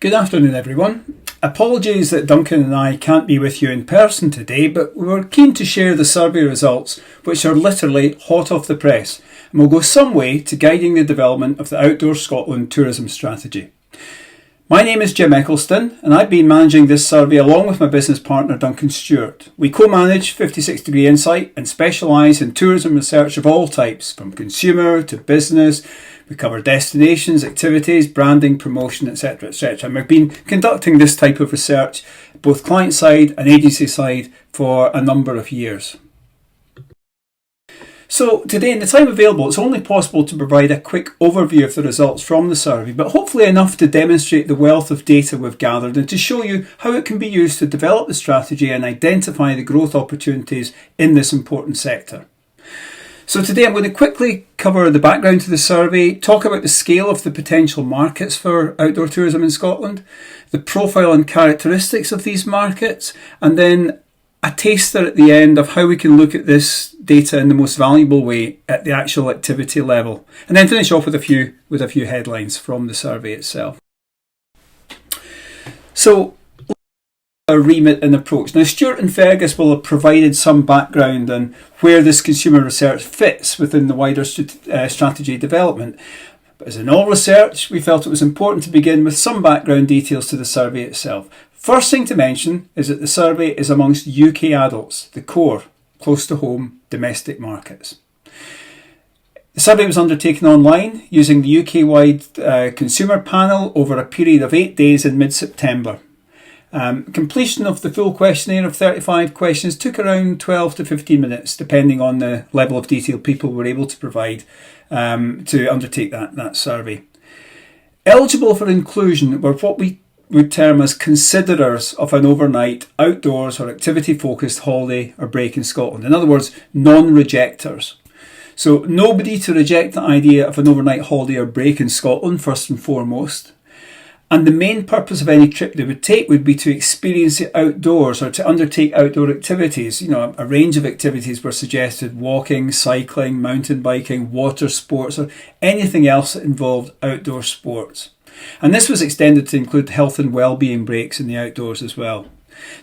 Good afternoon everyone. Apologies that Duncan and I can't be with you in person today, but we were keen to share the survey results, which are literally hot off the press, and will go some way to guiding the development of the Outdoor Scotland tourism strategy. My name is Jim Eccleston, and I've been managing this survey along with my business partner Duncan Stewart. We co-manage 56 Degree Insight and specialise in tourism research of all types, from consumer to business. We cover destinations, activities, branding, promotion, etc, etc. And we've been conducting this type of research, both client side and agency side, for a number of years. So today, in the time available, it's only possible to provide a quick overview of the results from the survey, but hopefully enough to demonstrate the wealth of data we've gathered and to show you how it can be used to develop the strategy and identify the growth opportunities in this important sector. So today I'm going to quickly cover the background to the survey, talk about the scale of the potential markets for outdoor tourism in Scotland, the profile and characteristics of these markets, and then a taster at the end of how we can look at this data in the most valuable way at the actual activity level, and then finish off with a few headlines from the survey itself. So, our remit and approach. Now, Stuart and Fergus will have provided some background on where this consumer research fits within the wider strategy development. But as in all research, we felt it was important to begin with some background details to the survey itself. First thing to mention is that the survey is amongst UK adults, the core, close to home, domestic markets. The survey was undertaken online using the UK-wide consumer panel over a period of 8 days in mid-September. Completion of the full questionnaire of 35 questions took around 12 to 15 minutes, depending on the level of detail people were able to provide to undertake that survey. Eligible for inclusion were what we would term as considerers of an overnight outdoors or activity-focused holiday or break in Scotland. In other words, non-rejectors. So nobody to reject the idea of an overnight holiday or break in Scotland, first and foremost. And the main purpose of any trip they would take would be to experience the outdoors or to undertake outdoor activities. You know, a range of activities were suggested: walking, cycling, mountain biking, water sports, or anything else that involved outdoor sports. And this was extended to include health and well-being breaks in the outdoors as well.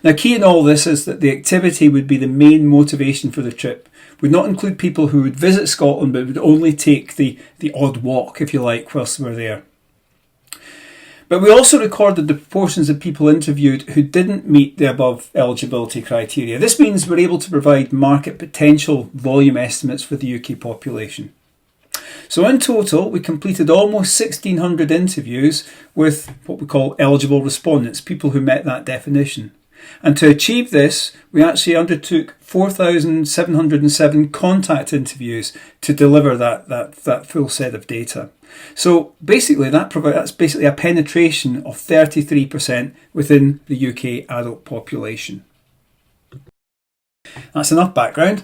Now, key in all this is that the activity would be the main motivation for the trip. Would not include people who would visit Scotland, but would only take the odd walk, if you like, whilst we're there. But we also recorded the proportions of people interviewed who didn't meet the above eligibility criteria. This means we're able to provide market potential volume estimates for the UK population. So in total, we completed almost 1,600 interviews with what we call eligible respondents, people who met that definition. And to achieve this, we actually undertook 4,707 contact interviews to deliver that full set of data. So basically, that's basically a penetration of 33% within the UK adult population. That's enough background.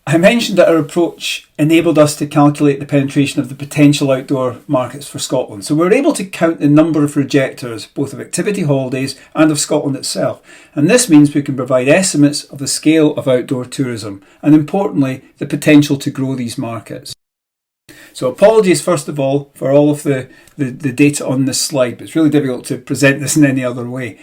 I mentioned that our approach enabled us to calculate the penetration of the potential outdoor markets for Scotland. So we're able to count the number of rejectors, both of activity holidays and of Scotland itself. And this means we can provide estimates of the scale of outdoor tourism and, importantly, the potential to grow these markets. So apologies, first of all, for all of the data on this slide, but it's really difficult to present this in any other way.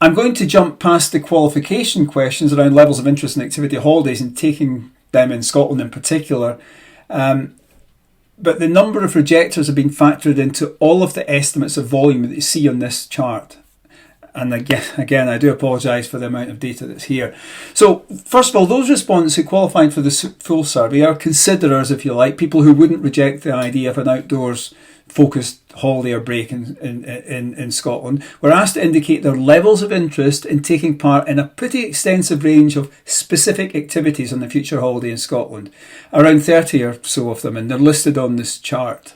I'm going to jump past the qualification questions around levels of interest in activity holidays and taking them in Scotland in particular. But the number of rejectors have been factored into all of the estimates of volume that you see on this chart. And again, I do apologise for the amount of data that's here. So, first of all, those respondents who qualified for the full survey are considerers, if you like, people who wouldn't reject the idea of an outdoors-focused holiday or break in Scotland, were asked to indicate their levels of interest in taking part in a pretty extensive range of specific activities on the future holiday in Scotland. Around 30 or so of them, and they're listed on this chart.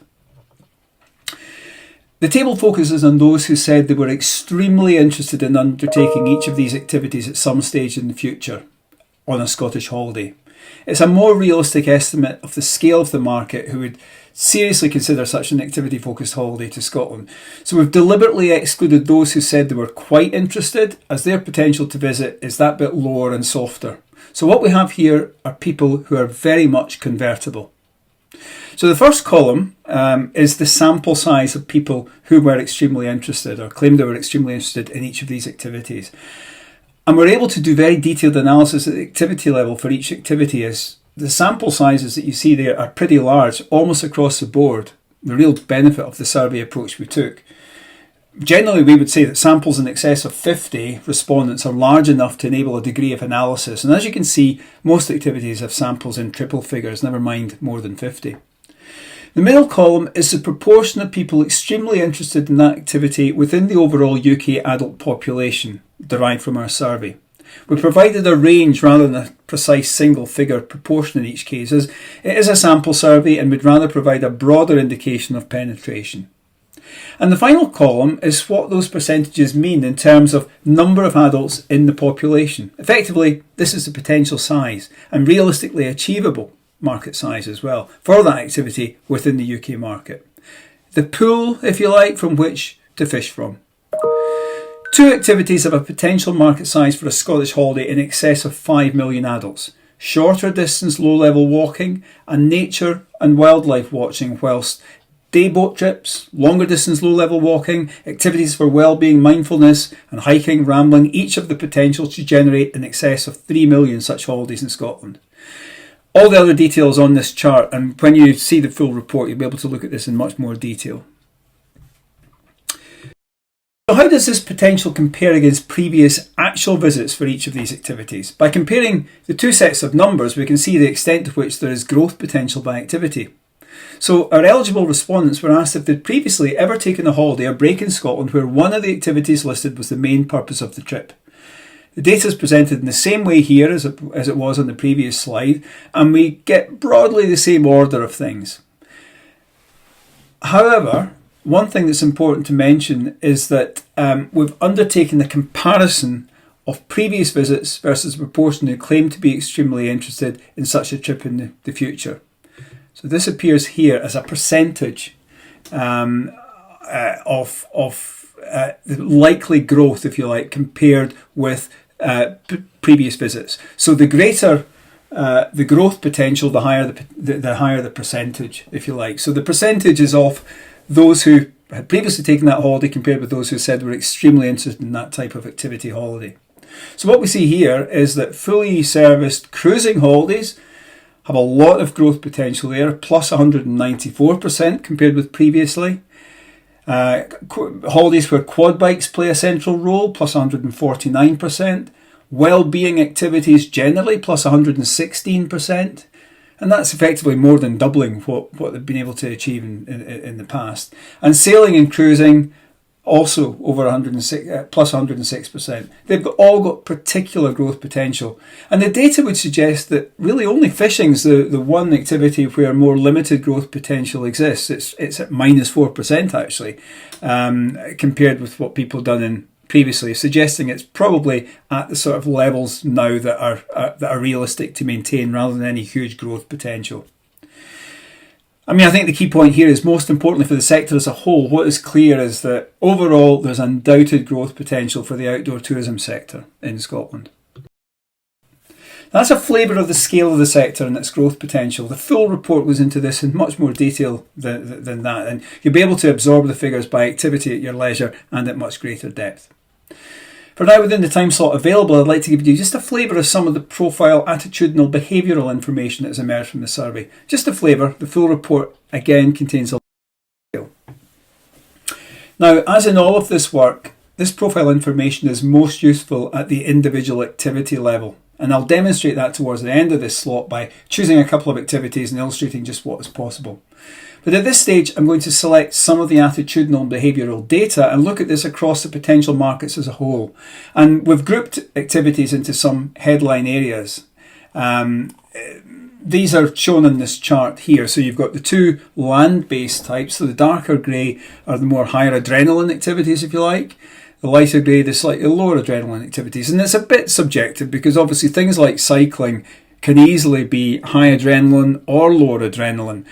The table focuses on those who said they were extremely interested in undertaking each of these activities at some stage in the future on a Scottish holiday. It's a more realistic estimate of the scale of the market who would seriously consider such an activity-focused holiday to Scotland. So we've deliberately excluded those who said they were quite interested, as their potential to visit is that bit lower and softer. So what we have here are people who are very much convertible. So the first column is the sample size of people who were extremely interested or claimed they were extremely interested in each of these activities. And we're able to do very detailed analysis at the activity level for each activity, as the sample sizes that you see there are pretty large, almost across the board. The real benefit of the survey approach we took. Generally, we would say that samples in excess of 50 respondents are large enough to enable a degree of analysis. And as you can see, most activities have samples in triple figures, never mind more than 50. The middle column is the proportion of people extremely interested in that activity within the overall UK adult population, derived from our survey. We provided a range rather than a precise single figure proportion in each case, as it is a sample survey and we'd rather provide a broader indication of penetration. And the final column is what those percentages mean in terms of number of adults in the population. Effectively, this is the potential size and realistically achievable market size as well for that activity within the UK market. The pool, if you like, from which to fish from. Two activities have a potential market size for a Scottish holiday in excess of 5 million adults. Shorter distance low-level walking and nature and wildlife watching, whilst day boat trips, longer distance low-level walking, activities for well-being, mindfulness and hiking, rambling, each have the potential to generate in excess of 3 million such holidays in Scotland. All the other details on this chart, and when you see the full report you'll be able to look at this in much more detail. So how does this potential compare against previous actual visits for each of these activities? By comparing the two sets of numbers, we can see the extent to which there is growth potential by activity. So our eligible respondents were asked if they'd previously ever taken a holiday or break in Scotland where one of the activities listed was the main purpose of the trip. The data is presented in the same way here as it was on the previous slide, and we get broadly the same order of things. However, one thing that's important to mention is that we've undertaken a comparison of previous visits versus the proportion who claim to be extremely interested in such a trip in the future. So this appears here as a percentage of the likely growth, if you like, compared with previous visits. So the greater the growth potential, the higher the percentage, if you like. So the percentage is of those who had previously taken that holiday compared with those who said were extremely interested in that type of activity holiday. So what we see here is that fully serviced cruising holidays have a lot of growth potential there, plus 194% compared with previously. Holidays where quad bikes play a central role, plus 149%. Well-being activities generally, plus 116%. And that's effectively more than doubling what they've been able to achieve in the past. And sailing and cruising, also over 106, plus 106%. They've all got particular growth potential. And the data would suggest that really only fishing's the one activity where more limited growth potential exists. It's at minus 4% actually, compared with what people done in previously, suggesting it's probably at the sort of levels now that are realistic to maintain rather than any huge growth potential. I mean, I think the key point here is, most importantly for the sector as a whole, what is clear is that overall there's undoubted growth potential for the outdoor tourism sector in Scotland. That's a flavour of the scale of the sector and its growth potential. The full report goes into this in much more detail than that, and you'll be able to absorb the figures by activity at your leisure and at much greater depth. For now, within the time slot available, I'd like to give you just a flavour of some of the profile, attitudinal, behavioural information that has emerged from the survey. Just a flavour. The full report, again, contains a lot of detail. Now, as in all of this work, this profile information is most useful at the individual activity level. And I'll demonstrate that towards the end of this slot by choosing a couple of activities and illustrating just what is possible. But at this stage, I'm going to select some of the attitudinal and behavioural data and look at this across the potential markets as a whole. And we've grouped activities into some headline areas. These are shown in this chart here. So you've got the two land-based types. So the darker grey are the more higher adrenaline activities, if you like. The lighter grey, the slightly lower adrenaline activities. And it's a bit subjective because obviously things like cycling can easily be high adrenaline or lower adrenaline.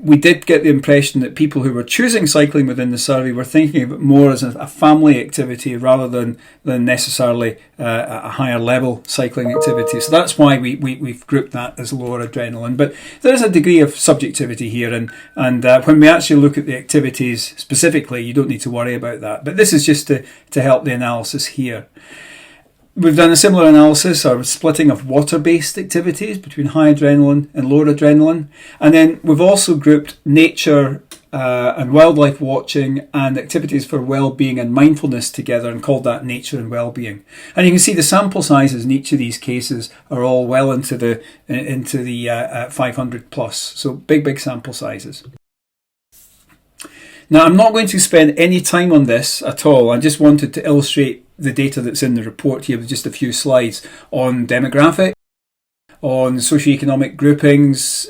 we did get the impression that people who were choosing cycling within the survey were thinking of it more as a family activity rather than necessarily a higher level cycling activity. So that's why we've grouped that as lower adrenaline. But there is a degree of subjectivity here, and when we actually look at the activities specifically, you don't need to worry about that. But this is just to help the analysis here. We've done a similar analysis or splitting of water-based activities between high adrenaline and lower adrenaline. And then we've also grouped nature and wildlife watching and activities for well-being and mindfulness together and called that nature and well-being. And you can see the sample sizes in each of these cases are all well into the 500 plus. So big sample sizes. Now, I'm not going to spend any time on this at all. I just wanted to illustrate the data that's in the report here with just a few slides on demographic, on socioeconomic groupings,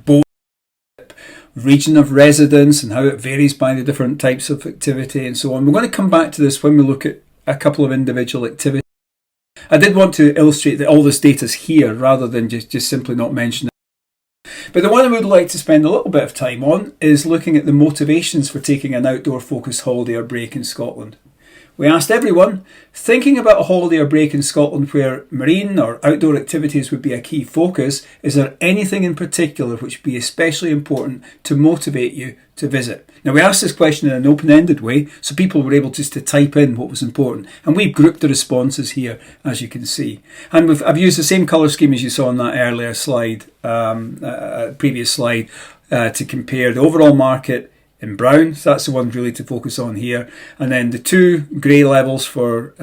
both region of residence and how it varies by the different types of activity and so on. We're going to come back to this when we look at a couple of individual activities. I did want to illustrate that all this data is here rather than just simply not mention it. But the one I would like to spend a little bit of time on is looking at the motivations for taking an outdoor focused holiday or break in Scotland. We asked everyone, thinking about a holiday or break in Scotland where marine or outdoor activities would be a key focus, is there anything in particular which would be especially important to motivate you to visit? Now, we asked this question in an open-ended way, so people were able just to type in what was important. And we've grouped the responses here, as you can see. And I've used the same colour scheme as you saw on that earlier slide, previous slide, to compare the overall market in brown, so that's the one really to focus on here, and then the two grey levels for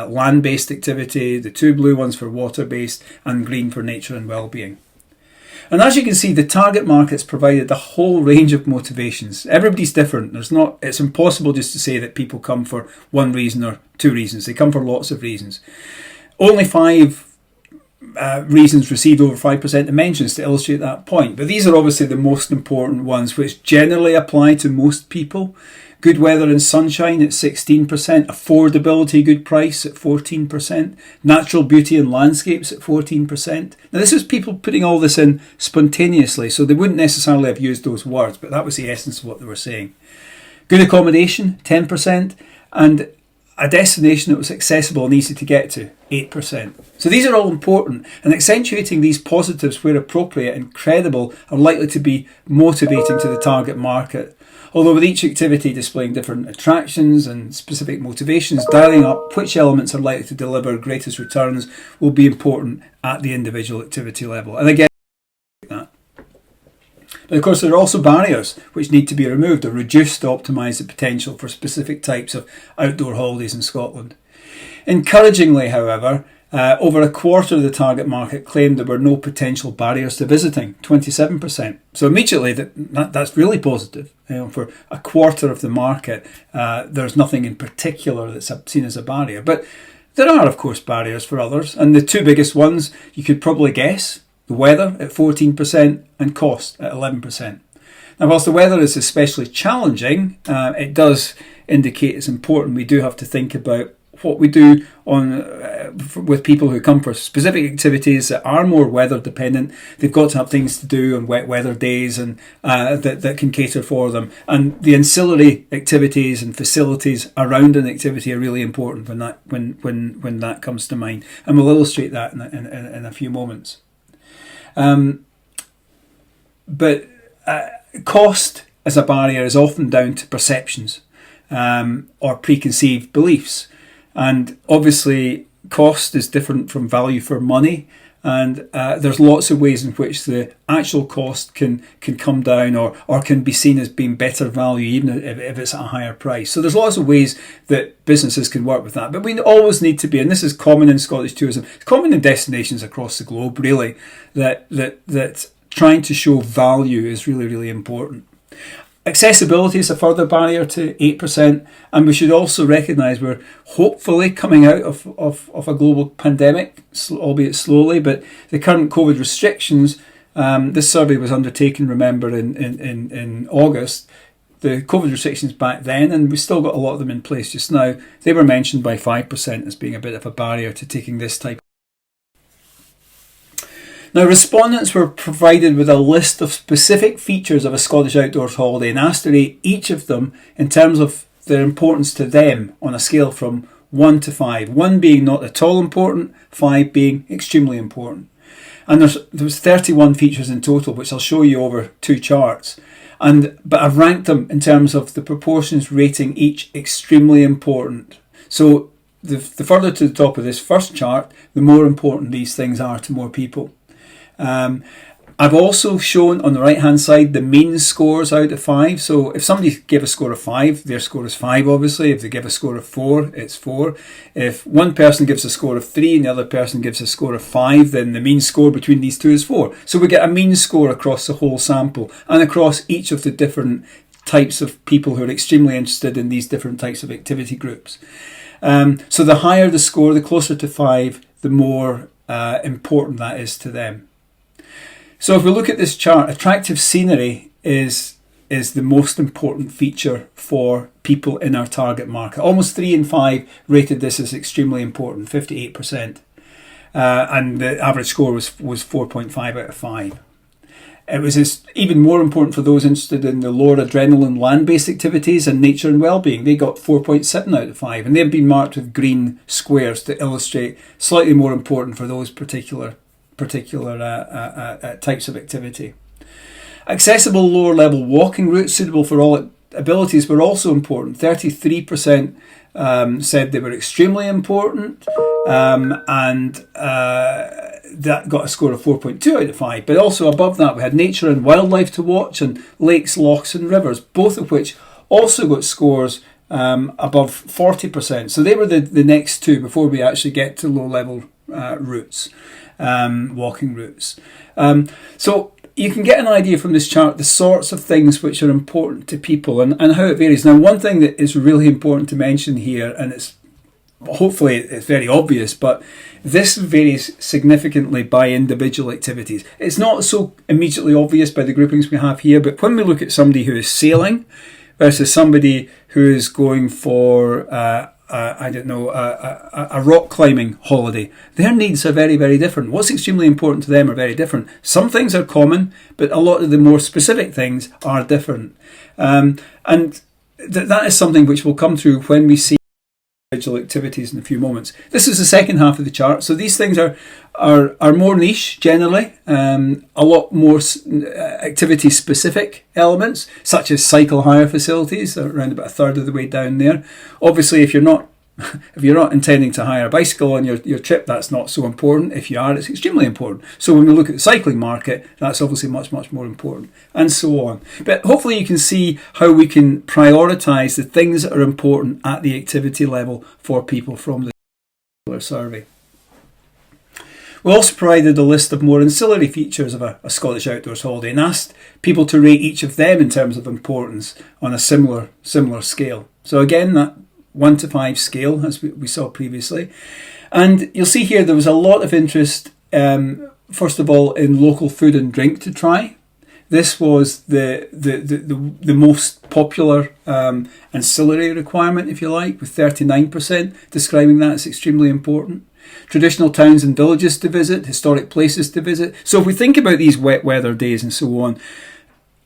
land-based activity, the two blue ones for water-based, and green for nature and well-being. And as you can see, the target market's provided a whole range of motivations. Everybody's different. It's impossible just to say that people come for one reason or two reasons. They come for lots of reasons. Only 5 reasons received over 5% dimensions to illustrate that point. But these are obviously the most important ones, which generally apply to most people. Good weather and sunshine at 16%, affordability, good price at 14%, natural beauty and landscapes at 14%. Now this is people putting all this in spontaneously, so they wouldn't necessarily have used those words, but that was the essence of what they were saying. Good accommodation, 10%, and a destination that was accessible and easy to get to, 8%. So these are all important, and accentuating these positives where appropriate and credible are likely to be motivating to the target market. Although with each activity displaying different attractions and specific motivations, dialing up which elements are likely to deliver greatest returns will be important at the individual activity level. And again, that. But of course, there are also barriers which need to be removed or reduced to optimise the potential for specific types of outdoor holidays in Scotland. Encouragingly, however, over a quarter of the target market claimed there were no potential barriers to visiting, 27%. So immediately that's really positive. For a quarter of the market, there's nothing in particular that's seen as a barrier. But there are, of course, barriers for others. And the two biggest ones you could probably guess: the weather at 14% and cost at 11%. Now, whilst the weather is especially challenging, it does indicate it's important. We do have to think about what we do with people who come for specific activities that are more weather dependent. They've got to have things to do on wet weather days and that can cater for them. And the ancillary activities and facilities around an activity are really important when that comes to mind. And we'll illustrate that in a few moments. But cost as a barrier is often down to perceptions or preconceived beliefs. And obviously cost is different from value for money, and there's lots of ways in which the actual cost can come down or can be seen as being better value even if it's at a higher price. So there's lots of ways that businesses can work with that. But we always need to be, and this is common in Scottish tourism, it's common in destinations across the globe really, that trying to show value is really, really important. Accessibility is a further barrier to 8%, and we should also recognise we're hopefully coming out of a global pandemic, albeit slowly, but the current COVID restrictions, this survey was undertaken, remember, in August. The COVID restrictions back then, and we've still got a lot of them in place just now, they were mentioned by 5% as being a bit of a barrier to taking this type. Now, respondents were provided with a list of specific features of a Scottish outdoors holiday and asked to rate each of them in terms of their importance to them on a scale from 1 to 5. 1 being not at all important, 5 being extremely important. And there was 31 features in total, which I'll show you over 2 charts. But I've ranked them in terms of the proportions rating each extremely important. So the further to the top of this first chart, the more important these things are to more people. I've also shown on the right hand side the mean scores out of 5. So if somebody gave a score of 5, their score is 5 obviously. If they give a score of 4, it's 4. If one person gives a score of 3 and the other person gives a score of 5, then the mean score between these two is 4. So we get a mean score across the whole sample and across each of the different types of people who are extremely interested in these different types of activity groups. So the higher the score, the closer to 5, the more important that is to them. So if we look at this chart, attractive scenery is the most important feature for people in our target market. Almost 3 in 5 rated this as extremely important, 58%. And the average score was 4.5 out of 5. It was even more important for those interested in the lower adrenaline land-based activities and nature and well-being. They got 4.7 out of 5, and they've been marked with green squares to illustrate slightly more important for those particular types of activity. Accessible lower level walking routes suitable for all abilities were also important. 33% said they were extremely important, and that got a score of 4.2 out of 5. But also above that we had nature and wildlife to watch and lakes, lochs and rivers, both of which also got scores above 40%. So they were the next two before we actually get to low level routes. Walking routes. So you can get an idea from this chart the sorts of things which are important to people and how it varies. Now, one thing that is really important to mention here, and hopefully it's very obvious, but this varies significantly by individual activities. It's not so immediately obvious by the groupings we have here, but when we look at somebody who is sailing versus somebody who is going for a rock climbing holiday, their needs are very, very different. What's extremely important to them are very different. Some things are common, but a lot of the more specific things are different. And that is something which will come through when we see individual activities in a few moments. This is the second half of the chart. So these things are more niche generally, a lot more activity specific elements, such as cycle hire facilities, around about a third of the way down there. Obviously, if you're not intending to hire a bicycle on your trip, that's not so important. If you are, it's extremely important. So when we look at the cycling market, that's obviously much, much more important, and so on. But hopefully you can see how we can prioritise the things that are important at the activity level for people from the particular survey. We also provided a list of more ancillary features of a Scottish outdoors holiday and asked people to rate each of them in terms of importance on a similar scale. So again, that 1 to 5 scale, as we saw previously. And you'll see here there was a lot of interest, first of all, in local food and drink to try. This was the most popular ancillary requirement, if you like, with 39% describing that as extremely important. Traditional towns and villages to visit, historic places to visit. So if we think about these wet weather days and so on,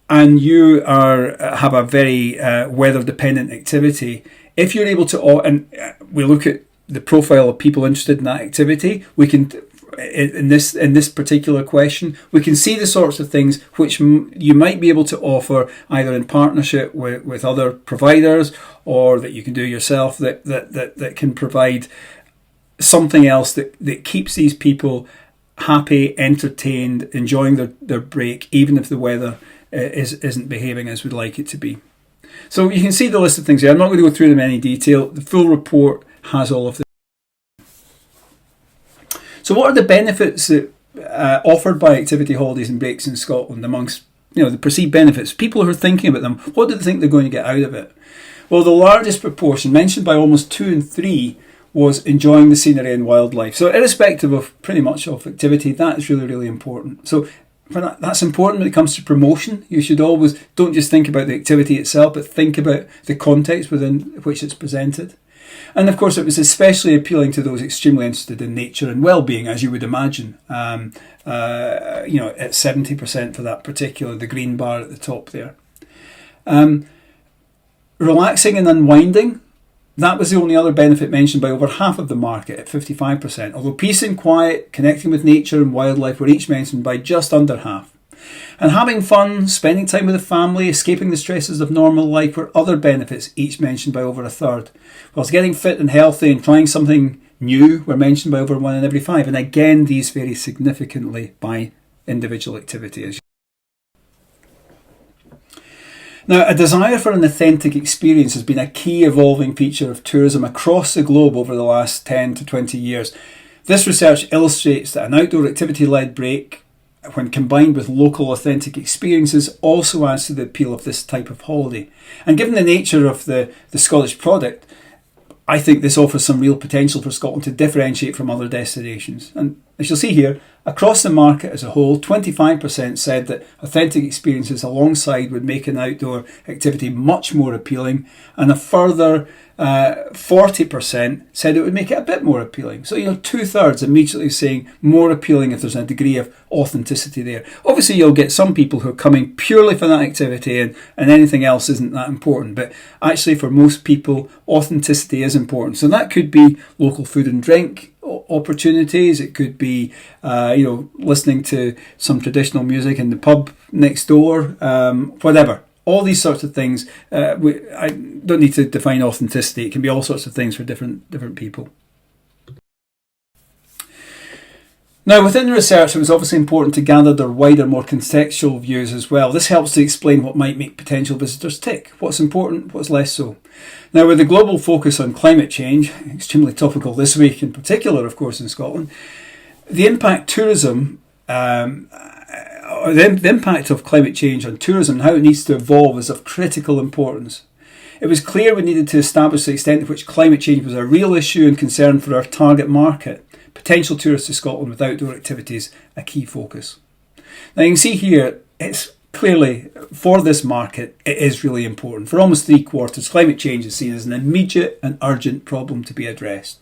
and you have a very weather-dependent activity, if you're able to, and we look at the profile of people interested in that activity, we can, in this particular question, we can see the sorts of things which you might be able to offer either in partnership with other providers, or that you can do yourself, that can provide something else that keeps these people happy, entertained, enjoying their break, even if the weather isn't behaving as we'd like it to be. So you can see the list of things here. I'm not going to go through them in any detail. The full report has all of this. So what are the benefits that offered by activity holidays and breaks in Scotland amongst the perceived benefits? People who are thinking about them, what do they think they're going to get out of it? Well, the largest proportion, mentioned by almost 2 in 3, was enjoying the scenery and wildlife. So irrespective of pretty much of activity, that is really, really important. So that's important when it comes to promotion. You should always, don't just think about the activity itself, but think about the context within which it's presented. And of course, it was especially appealing to those extremely interested in nature and well-being, as you would imagine. At 70% for that particular, the green bar at the top there. Relaxing and unwinding, that was the only other benefit mentioned by over half of the market at 55%, although peace and quiet, connecting with nature and wildlife were each mentioned by just under half. And having fun, spending time with the family, escaping the stresses of normal life were other benefits, each mentioned by over a third. Whilst getting fit and healthy and trying something new were mentioned by over 1 in every 5. And again, these vary significantly by individual activity. Now, a desire for an authentic experience has been a key evolving feature of tourism across the globe over the last 10 to 20 years. This research illustrates that an outdoor activity-led break, when combined with local authentic experiences, also adds to the appeal of this type of holiday. And given the nature of the Scottish product, I think this offers some real potential for Scotland to differentiate from other destinations. And as you'll see here, across the market as a whole, 25% said that authentic experiences alongside would make an outdoor activity much more appealing, and a further 40% said it would make it a bit more appealing. So, 2/3 immediately saying more appealing if there's a degree of authenticity there. Obviously, you'll get some people who are coming purely for that activity and anything else isn't that important. But actually, for most people, authenticity is important. So that could be local food and drink opportunities. It could be, listening to some traditional music in the pub next door, whatever. All these sorts of things, I don't need to define authenticity. It can be all sorts of things for different people. Now, within the research, it was obviously important to gather their wider, more contextual views as well. This helps to explain what might make potential visitors tick, what's important, what's less so. Now, with the global focus on climate change, extremely topical this week in particular, of course, in Scotland, the impact of climate change on tourism and how it needs to evolve is of critical importance. It was clear we needed to establish the extent to which climate change was a real issue and concern for our target market. Potential tourists to Scotland with outdoor activities, a key focus. Now you can see here, it's clearly, for this market, it is really important. For almost 3/4, climate change is seen as an immediate and urgent problem to be addressed.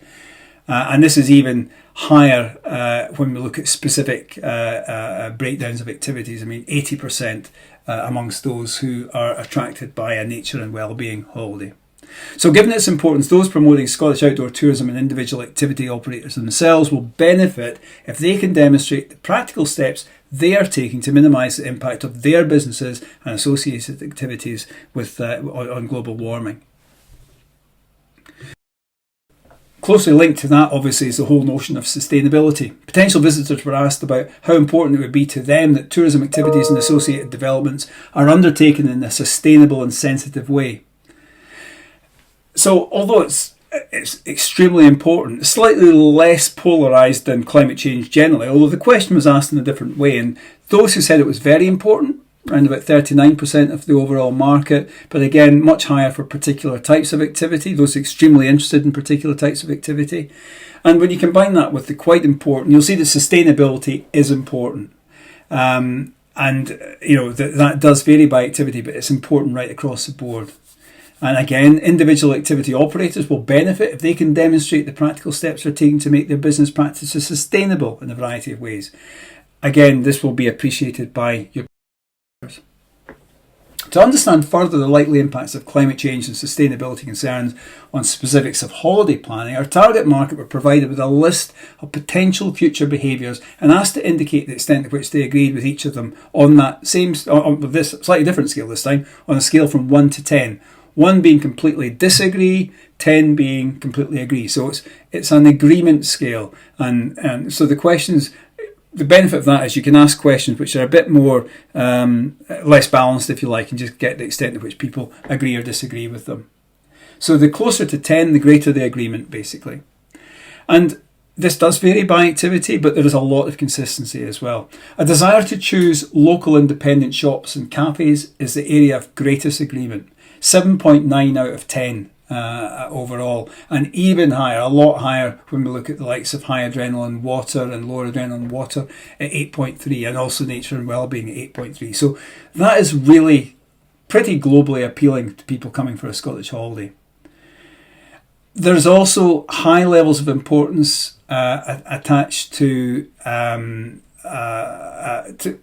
And this is even higher when we look at specific breakdowns of activities. 80% amongst those who are attracted by a nature and well-being holiday. So given its importance, those promoting Scottish outdoor tourism and individual activity operators themselves will benefit if they can demonstrate the practical steps they are taking to minimise the impact of their businesses and associated activities on global warming. Closely linked to that, obviously, is the whole notion of sustainability. Potential visitors were asked about how important it would be to them that tourism activities and associated developments are undertaken in a sustainable and sensitive way. So, although it's extremely important, it's slightly less polarised than climate change generally, although the question was asked in a different way. And those who said it was very important, around about 39% of the overall market, but again, much higher for particular types of activity, those extremely interested in particular types of activity. And when you combine that with the quite important, you'll see that sustainability is important. That does vary by activity, but it's important right across the board. And again, individual activity operators will benefit if they can demonstrate the practical steps they're taking to make their business practices sustainable in a variety of ways. Again, this will be appreciated by your partners. To understand further the likely impacts of climate change and sustainability concerns on specifics of holiday planning, our target market were provided with a list of potential future behaviours and asked to indicate the extent to which they agreed with each of them on this slightly different scale this time, on a scale from 1 to 10. 1 being completely disagree, 10 being completely agree. So it's an agreement scale. And so the questions, the benefit of that is you can ask questions which are a bit more less balanced, if you like, and just get the extent to which people agree or disagree with them. So the closer to 10, the greater the agreement, basically. And this does vary by activity, but there is a lot of consistency as well. A desire to choose local independent shops and cafes is the area of greatest agreement. 7.9 out of 10 overall, and even higher, a lot higher when we look at the likes of high adrenaline water and lower adrenaline water at 8.3, and also nature and wellbeing at 8.3. So that is really pretty globally appealing to people coming for a Scottish holiday. There's also high levels of importance attached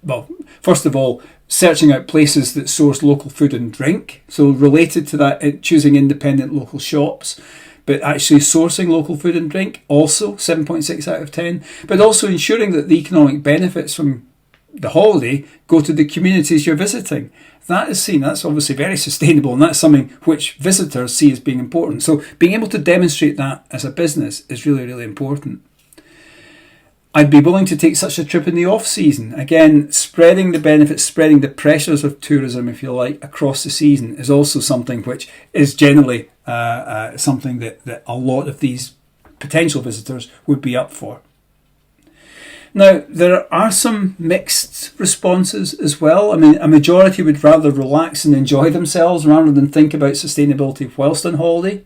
well, first of all, searching out places that source local food and drink. So related to that, choosing independent local shops, but actually sourcing local food and drink, also 7.6 out of 10. But also ensuring that the economic benefits from the holiday go to the communities you're visiting. That is seen, that's obviously very sustainable, and that's something which visitors see as being important. So being able to demonstrate that as a business is really, really important. I'd be willing to take such a trip in the off-season. Again, spreading the benefits, spreading the pressures of tourism, if you like, across the season is also something which is generally something that a lot of these potential visitors would be up for. Now, there are some mixed responses as well. I mean, a majority would rather relax and enjoy themselves rather than think about sustainability whilst on holiday.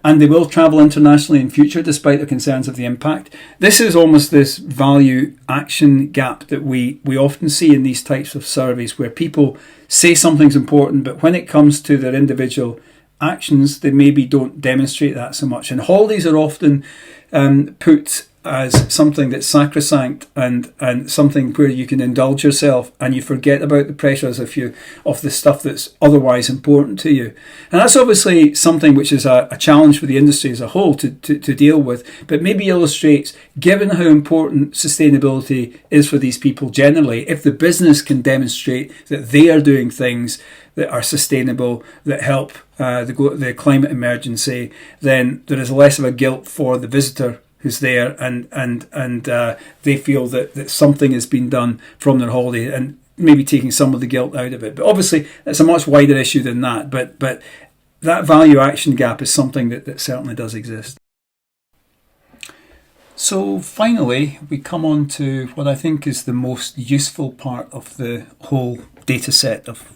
And they will travel internationally in future despite the concerns of the impact. This is almost this value action gap that we often see in these types of surveys, where people say something's important, but when it comes to their individual actions, they maybe don't demonstrate that so much. And holidays are often put as something that's sacrosanct and something where you can indulge yourself and you forget about the pressures of the stuff that's otherwise important to you. And that's obviously something which is a challenge for the industry as a whole to deal with, but maybe illustrates, given how important sustainability is for these people generally, if the business can demonstrate that they are doing things that are sustainable, that help the climate emergency, then there is less of a guilt for the visitor who's there, and they feel that something has been done from their holiday, and maybe taking some of the guilt out of it. But obviously, it's a much wider issue than that. But that value action gap is something that certainly does exist. So finally, we come on to what I think is the most useful part of the whole data set of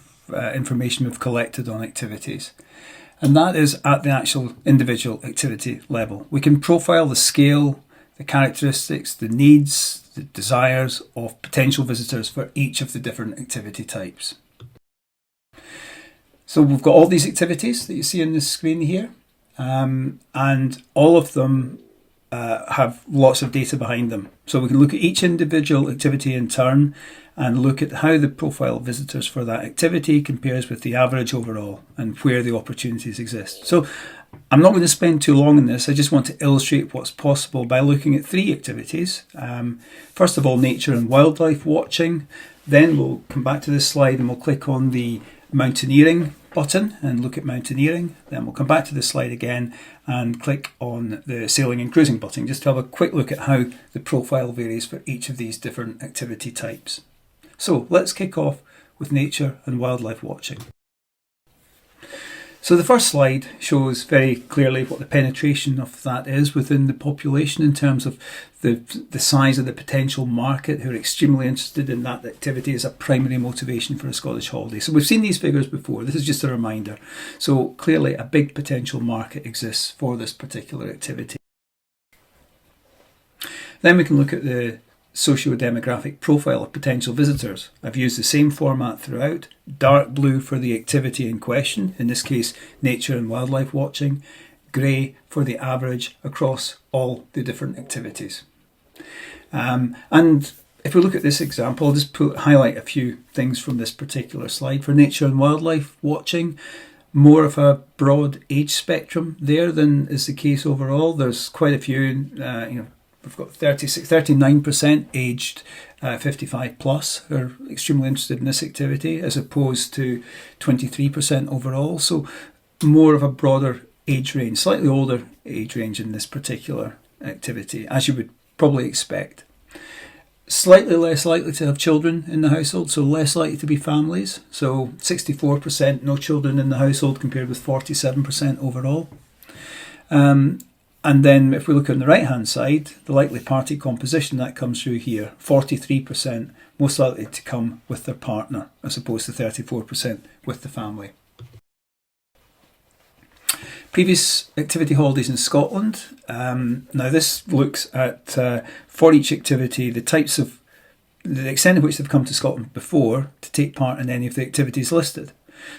information we've collected on activities. And that is at the actual individual activity level. We can profile the scale, the characteristics, the needs, the desires of potential visitors for each of the different activity types. So we've got all these activities that you see on the screen here, and all of them have lots of data behind them. So we can look at each individual activity in turn and look at how the profile of visitors for that activity compares with the average overall and where the opportunities exist. So I'm not going to spend too long on this. I just want to illustrate what's possible by looking at 3 activities. First of all, nature and wildlife watching. Then we'll come back to this slide and we'll click on the mountaineering button and look at mountaineering. Then we'll come back to this slide again and click on the sailing and cruising button, just to have a quick look at how the profile varies for each of these different activity types. So let's kick off with nature and wildlife watching. So the first slide shows very clearly what the penetration of that is within the population in terms of the size of the potential market who are extremely interested in that activity as a primary motivation for a Scottish holiday. So we've seen these figures before, this is just a reminder. So clearly a big potential market exists for this particular activity. Then we can look at the socio-demographic profile of potential visitors. I've used the same format throughout. Dark blue for the activity in question, in this case nature and wildlife watching, grey for the average across all the different activities. And if we look at this example, I'll just highlight a few things from this particular slide. For nature and wildlife watching, more of a broad age spectrum there than is the case overall. There's quite a few, we've got 39% aged 55 plus who are extremely interested in this activity, as opposed to 23% overall. So more of a broader age range, slightly older age range in this particular activity, as you would probably expect. Slightly less likely to have children in the household, so less likely to be families. So 64% no children in the household compared with 47% overall. And then if we look on the right hand side, the likely party composition, that comes through here. 43% most likely to come with their partner, as opposed to 34% with the family. Previous activity holidays in Scotland. Now this looks at, for each activity, the extent of which they've come to Scotland before to take part in any of the activities listed.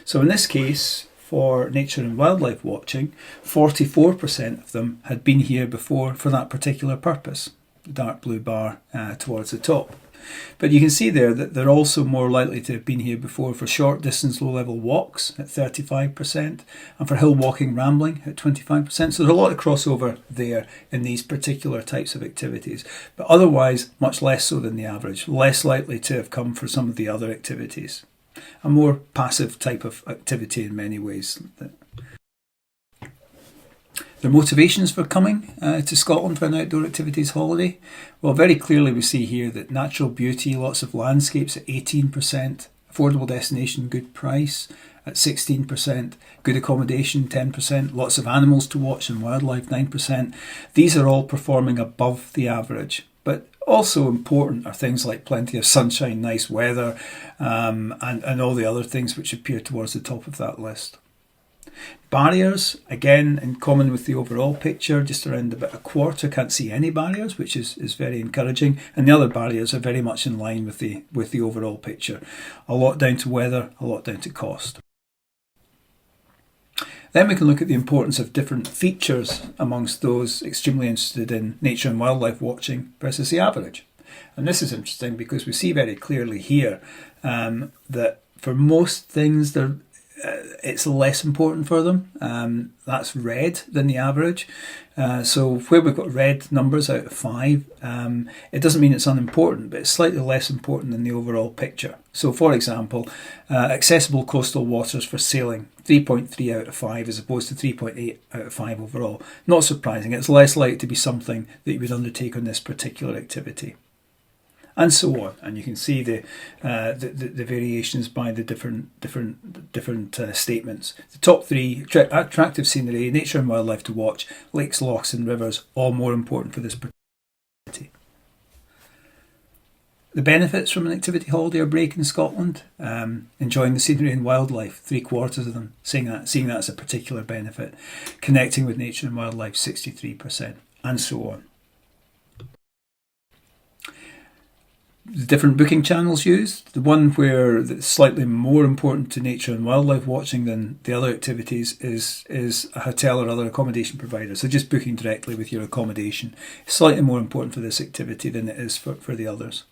So in this case, for nature and wildlife watching, 44% of them had been here before for that particular purpose, the dark blue bar towards the top. But you can see there that they're also more likely to have been here before for short distance low level walks at 35% and for hill walking rambling at 25%. So there's a lot of crossover there in these particular types of activities, but otherwise much less so than the average, less likely to have come for some of the other activities. A more passive type of activity in many ways. Their motivations for coming to Scotland for an outdoor activities holiday? Well, very clearly we see here that natural beauty, lots of landscapes at 18%, affordable destination, good price at 16%, good accommodation 10%, lots of animals to watch and wildlife 9%. These are all performing above the average. But also important are things like plenty of sunshine, nice weather, and all the other things which appear towards the top of that list. Barriers, again, in common with the overall picture, just around about a quarter can't see any barriers, which is very encouraging, and the other barriers are very much in line with the overall picture. A lot down to weather, a lot down to cost. Then we can look at the importance of different features amongst those extremely interested in nature and wildlife watching versus the average. And this is interesting because we see very clearly here that for most things it's less important for them. That's red than the average. So where we've got red numbers out of 5, it doesn't mean it's unimportant, but it's slightly less important than the overall picture. So for example, accessible coastal waters for sailing, 3.3 out of 5 as opposed to 3.8 out of 5 overall. Not surprising, it's less likely to be something that you would undertake on this particular activity. And so on, and you can see the variations by the different statements. The top 3: attractive scenery, nature and wildlife to watch, lakes, lochs, and rivers, all more important for this activity. The benefits from an activity holiday or break in Scotland: enjoying the scenery and wildlife, 3/4 of them seeing that as a particular benefit. Connecting with nature and wildlife, 63%, and so on. The different booking channels used, the one where it's slightly more important to nature and wildlife watching than the other activities is a hotel or other accommodation provider. So just booking directly with your accommodation is slightly more important for this activity than it is for the others.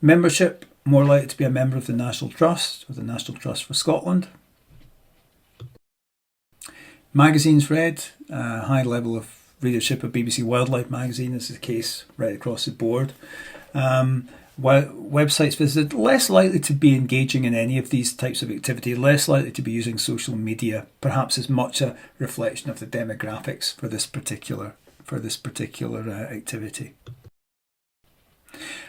Membership, more likely to be a member of the National Trust or the National Trust for Scotland. Magazines read, high level of readership of BBC Wildlife magazine, this is the case right across the board. Websites visited, less likely to be engaging in any of these types of activity, less likely to be using social media, perhaps as much a reflection of the demographics for this particular activity.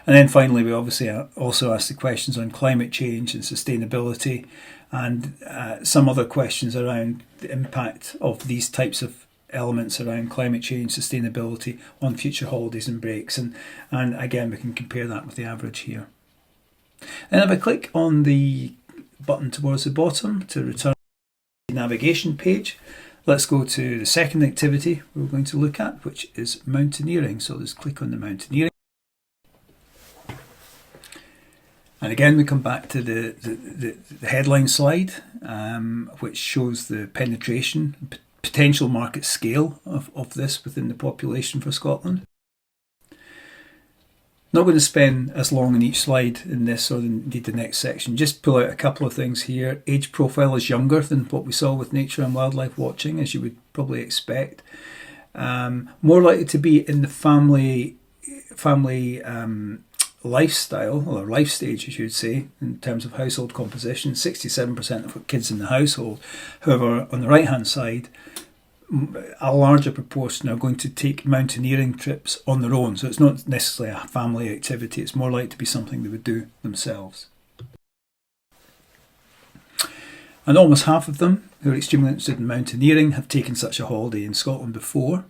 And then finally, we obviously also asked the questions on climate change and sustainability, and some other questions around the impact of these types of elements around climate change, sustainability on future holidays and breaks, and again we can compare that with the average here. And if I click on the button towards the bottom to return to the navigation page, let's go to the second activity we're going to look at, which is mountaineering. So let's click on the mountaineering. And again, we come back to the headline slide, which shows the penetration, potential market scale of this within the population for Scotland. Not going to spend as long on each slide in this or indeed the next section. Just pull out a couple of things here. Age profile is younger than what we saw with nature and wildlife watching, as you would probably expect. More likely to be in the family lifestyle, or life stage, as you'd say, in terms of household composition. 67% of kids in the household. However, on the right hand side, a larger proportion are going to take mountaineering trips on their own. So it's not necessarily a family activity, it's more likely to be something they would do themselves. And almost half of them who are extremely interested in mountaineering have taken such a holiday in Scotland before,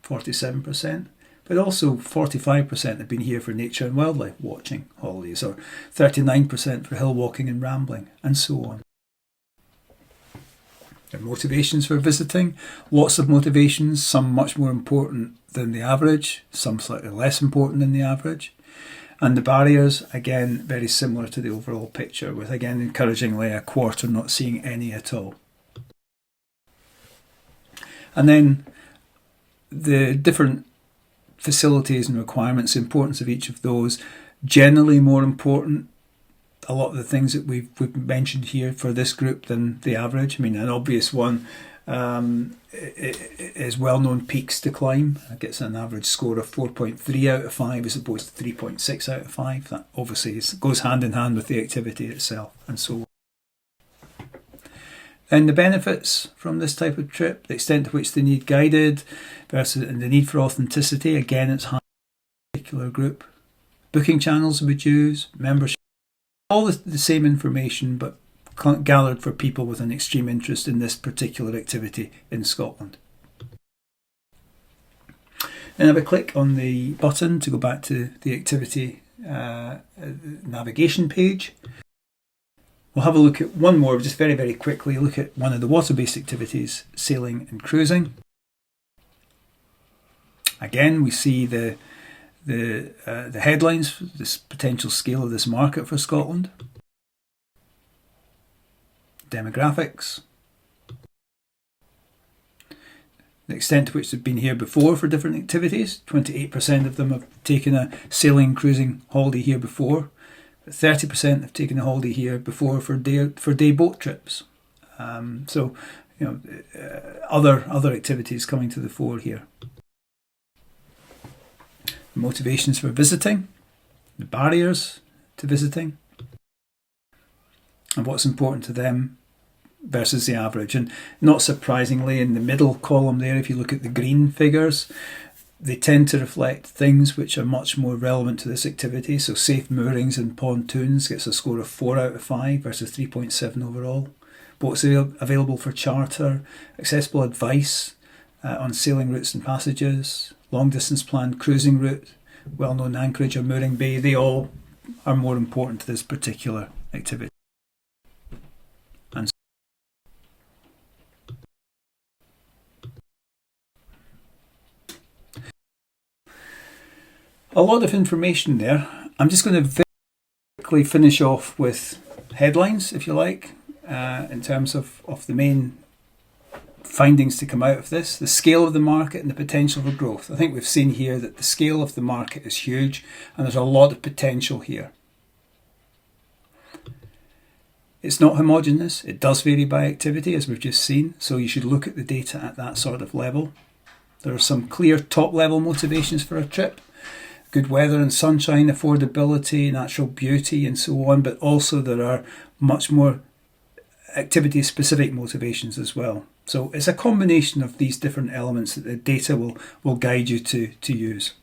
47%. But also 45% have been here for nature and wildlife watching holidays, or 39% for hill walking and rambling, and so on. Their motivations for visiting, lots of motivations, some much more important than the average, some slightly less important than the average. And the barriers, again, very similar to the overall picture, with again encouragingly a quarter not seeing any at all. And then the different facilities and requirements, the importance of each of those, generally more important, a lot of the things that we've mentioned here for this group than the average. I mean, an obvious one is well-known peaks to climb. It gets an average score of 4.3 out of 5 as opposed to 3.6 out of 5. That obviously goes hand in hand with the activity itself and so on. And the benefits from this type of trip, the extent to which they need guided versus and the need for authenticity, again, it's high in a particular group. Booking channels we would use, membership, all the same information, but gathered for people with an extreme interest in this particular activity in Scotland. Then have a click on the button to go back to the activity navigation page. We'll have a look at one more, just very, very quickly, look at one of the water-based activities, sailing and cruising. Again, we see the headlines, this potential scale of this market for Scotland. Demographics. The extent to which they've been here before for different activities. 28% of them have taken a sailing, cruising holiday here before. 30% have taken a holiday here before for day boat trips. So, you know, other activities coming to the fore here. Motivations for visiting, the barriers to visiting, and what's important to them versus the average. And not surprisingly, in the middle column there, if you look at the green figures, they tend to reflect things which are much more relevant to this activity. So safe moorings and pontoons gets a score of 4 out of 5 versus 3.7 overall. Boats available for charter, accessible advice on sailing routes and passages, long distance planned cruising route, well-known anchorage or mooring bay, they all are more important to this particular activity. And a lot of information there. I'm just going to very quickly finish off with headlines, if you like, in terms of the main findings to come out of this. The scale of the market and the potential for growth. I think we've seen here that the scale of the market is huge and there's a lot of potential here. It's not homogeneous. It does vary by activity, as we've just seen, so you should look at the data at that sort of level. There are some clear top-level motivations for a trip. Good weather and sunshine, affordability, natural beauty and so on, but also there are much more activity-specific motivations as well. So it's a combination of these different elements that the data will guide you to use.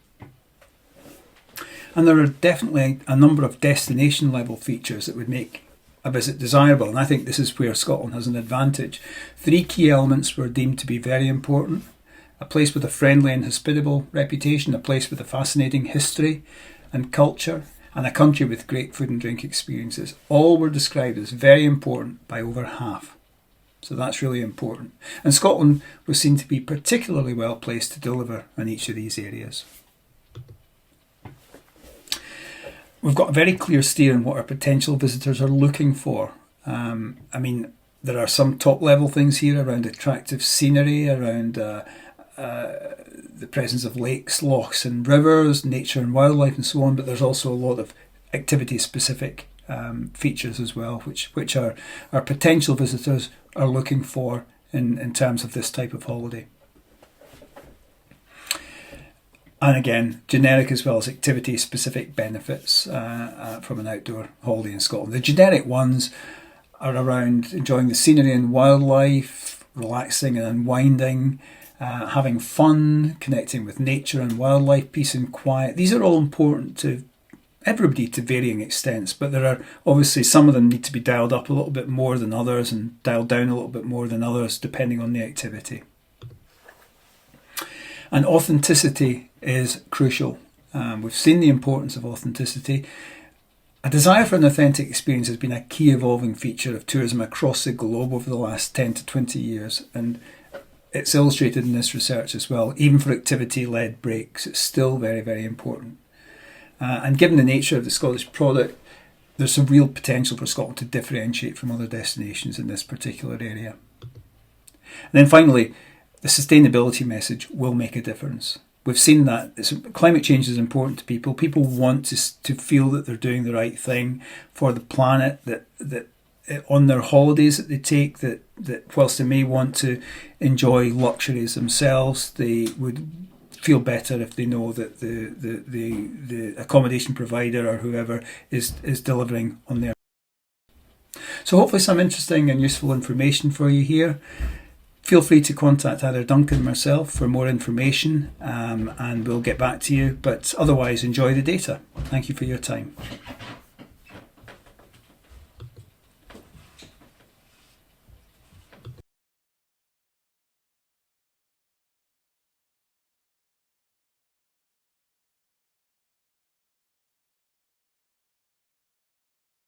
And there are definitely a number of destination level features that would make a visit desirable, and I think this is where Scotland has an advantage. 3 key elements were deemed to be very important. A place with a friendly and hospitable reputation, a place with a fascinating history and culture, and a country with great food and drink experiences. All were described as very important by over half. So that's really important. And Scotland was seen to be particularly well placed to deliver on each of these areas. We've got a very clear steer on what our potential visitors are looking for. I mean, there are some top level things here around attractive scenery, around the presence of lakes, lochs and rivers, nature and wildlife and so on, but there's also a lot of activity specific features as well, which our potential visitors are looking for in terms of this type of holiday. And again, generic as well as activity specific benefits from an outdoor holiday in Scotland. The generic ones are around enjoying the scenery and wildlife, relaxing and unwinding, having fun, connecting with nature and wildlife, peace and quiet. These are all important to everybody to varying extents, but there are obviously some of them need to be dialed up a little bit more than others and dialed down a little bit more than others depending on the activity. And authenticity is crucial. We've seen the importance of authenticity. A desire for an authentic experience has been a key evolving feature of tourism across the globe over the last 10 to 20 years, and it's illustrated in this research as well. Even for activity-led breaks, it's still very, very important. And given the nature of the Scottish product, there's some real potential for Scotland to differentiate from other destinations in this particular area. And then finally, the sustainability message will make a difference. We've seen that climate change is important to people. People want to feel that they're doing the right thing for the planet, that on their holidays that they take, that whilst they may want to enjoy luxuries themselves, they would feel better if they know that the accommodation provider or whoever is delivering on their. So hopefully some interesting and useful information for you here. Feel free to contact either Duncan or myself for more information, and we'll get back to you. But otherwise, enjoy the data. Thank you for your time.